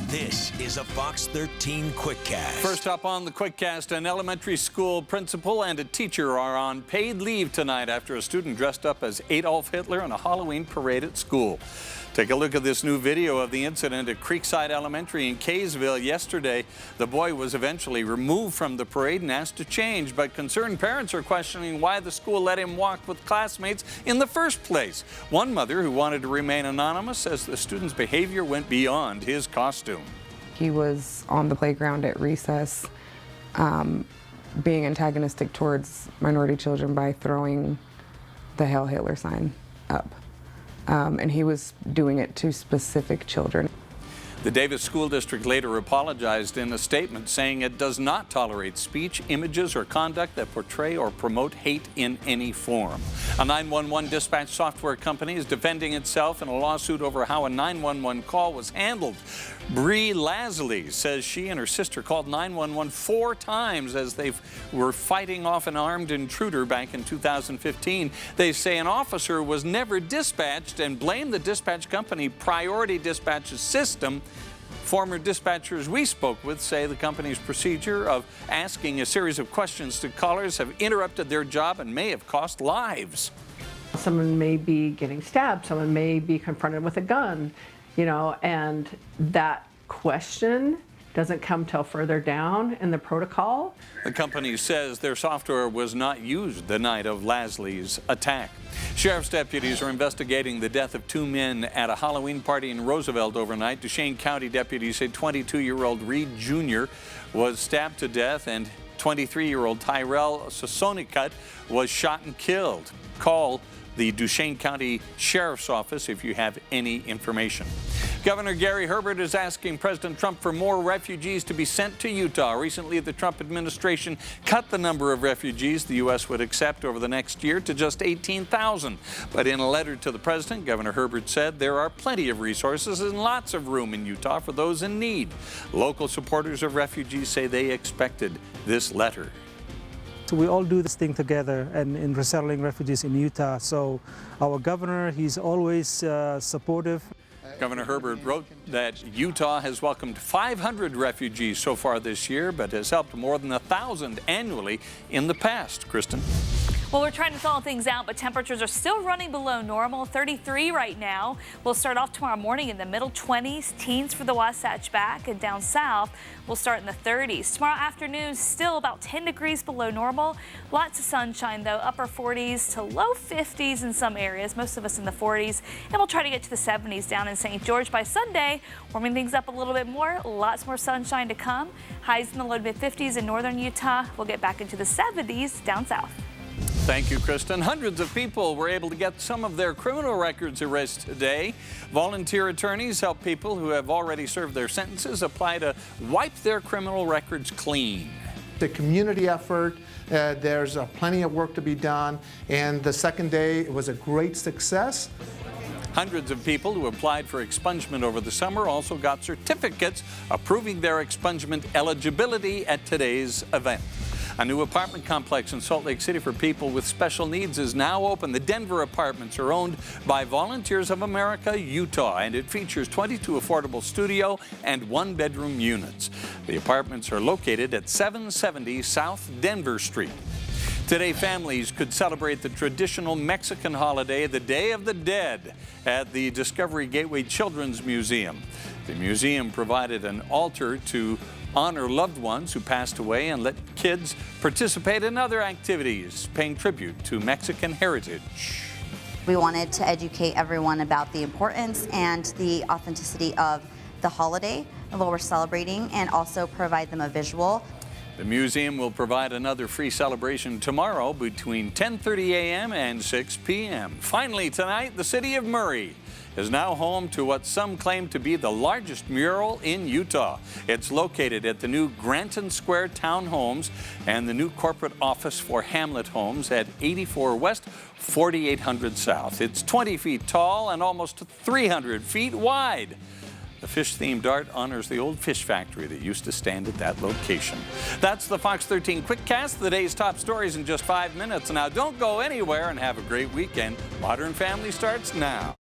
This is a Fox 13 Quickcast. First up on the Quickcast, an elementary school principal and a teacher are on paid leave tonight after a student dressed up as Adolf Hitler in a Halloween parade at school. Take a look at this new video of the incident at Creekside Elementary in Kaysville yesterday. The boy was eventually removed from the parade and asked to change, but concerned parents are questioning why the school let him walk with classmates in the first place. One mother, who wanted to remain anonymous, says the student's behavior went beyond his costume. He was on the playground at recess, being antagonistic towards minority children by throwing the Hail Hitler sign up. And he was doing it to specific children. The Davis School District later apologized in a statement, saying it does not tolerate speech, images, or conduct that portray or promote hate in any form. A 911 dispatch software company is defending itself in a lawsuit over how a 911 call was handled. Bree Lasley says she and her sister called 911 4 times as they were fighting off an armed intruder back in 2015. They say an officer was never dispatched and blame the dispatch company Priority Dispatch's system. Former dispatchers we spoke with say the company's procedure of asking a series of questions to callers have interrupted their job and may have cost lives. Someone may be getting stabbed, someone may be confronted with a gun, and that question doesn't come till further down in the protocol. The company says their software was not used the night of Lasley's attack. Sheriff's deputies are investigating the death of 2 men at a Halloween party in Roosevelt overnight. Duchesne County deputies say 22-year-old Reed Jr. was stabbed to death and 23-year-old Tyrell Sosonicut was shot and killed. Call the Duchesne County Sheriff's Office if you have any information. Governor Gary Herbert is asking President Trump for more refugees to be sent to Utah. Recently, the Trump administration cut the number of refugees the U.S. would accept over the next year to just 18,000. But in a letter to the president, Governor Herbert said there are plenty of resources and lots of room in Utah for those in need. Local supporters of refugees say they expected this letter. So we all do this thing together and in resettling refugees in Utah. So our governor, he's always supportive. Governor Herbert wrote that Utah has welcomed 500 refugees so far this year, but has helped more than 1,000 annually in the past. Kristen? Well, we're trying to thaw things out, but temperatures are still running below normal. 33 right now. We'll start off tomorrow morning in the middle 20s, teens for the Wasatch back, and down south we'll start in the 30s. Tomorrow afternoon, still about 10 degrees below normal. Lots of sunshine, though, upper 40s to low 50s in some areas, most of us in the 40s, and we'll try to get to the 70s down in St. George by Sunday, warming things up a little bit more. Lots more sunshine to come. Highs in the low to mid 50s in northern Utah. We'll get back into the 70s down south. Thank you, Kristen. Hundreds of people were able to get some of their criminal records erased today. Volunteer attorneys help people who have already served their sentences apply to wipe their criminal records clean. The community effort, there's plenty of work to be done, and the second day it was a great success. Hundreds of people who applied for expungement over the summer also got certificates approving their expungement eligibility at today's event. A new apartment complex in Salt Lake City for people with special needs is now open. The Denver apartments are owned by Volunteers of America Utah, and it features 22 affordable studio and 1-bedroom units. The apartments are located at 770 South Denver Street. Today, families could celebrate the traditional Mexican holiday, the Day of the Dead, at the Discovery Gateway Children's Museum. The museum provided an altar to honor loved ones who passed away and let kids participate in other activities, paying tribute to Mexican heritage. We wanted to educate everyone about the importance and the authenticity of the holiday and what we're celebrating, and also provide them a visual. The museum will provide another free celebration tomorrow between 10:30 a.m. and 6 p.m. Finally tonight, the city of Murray is now home to what some claim to be the largest mural in Utah. It's located at the new Granton Square Townhomes and the new corporate office for Hamlet Homes at 84 West, 4800 South. It's 20 feet tall and almost 300 feet wide. The fish-themed art honors the old fish factory that used to stand at that location. That's the Fox 13 Quickcast, the day's top stories in just 5 minutes. Now, don't go anywhere and have a great weekend. Modern Family starts now.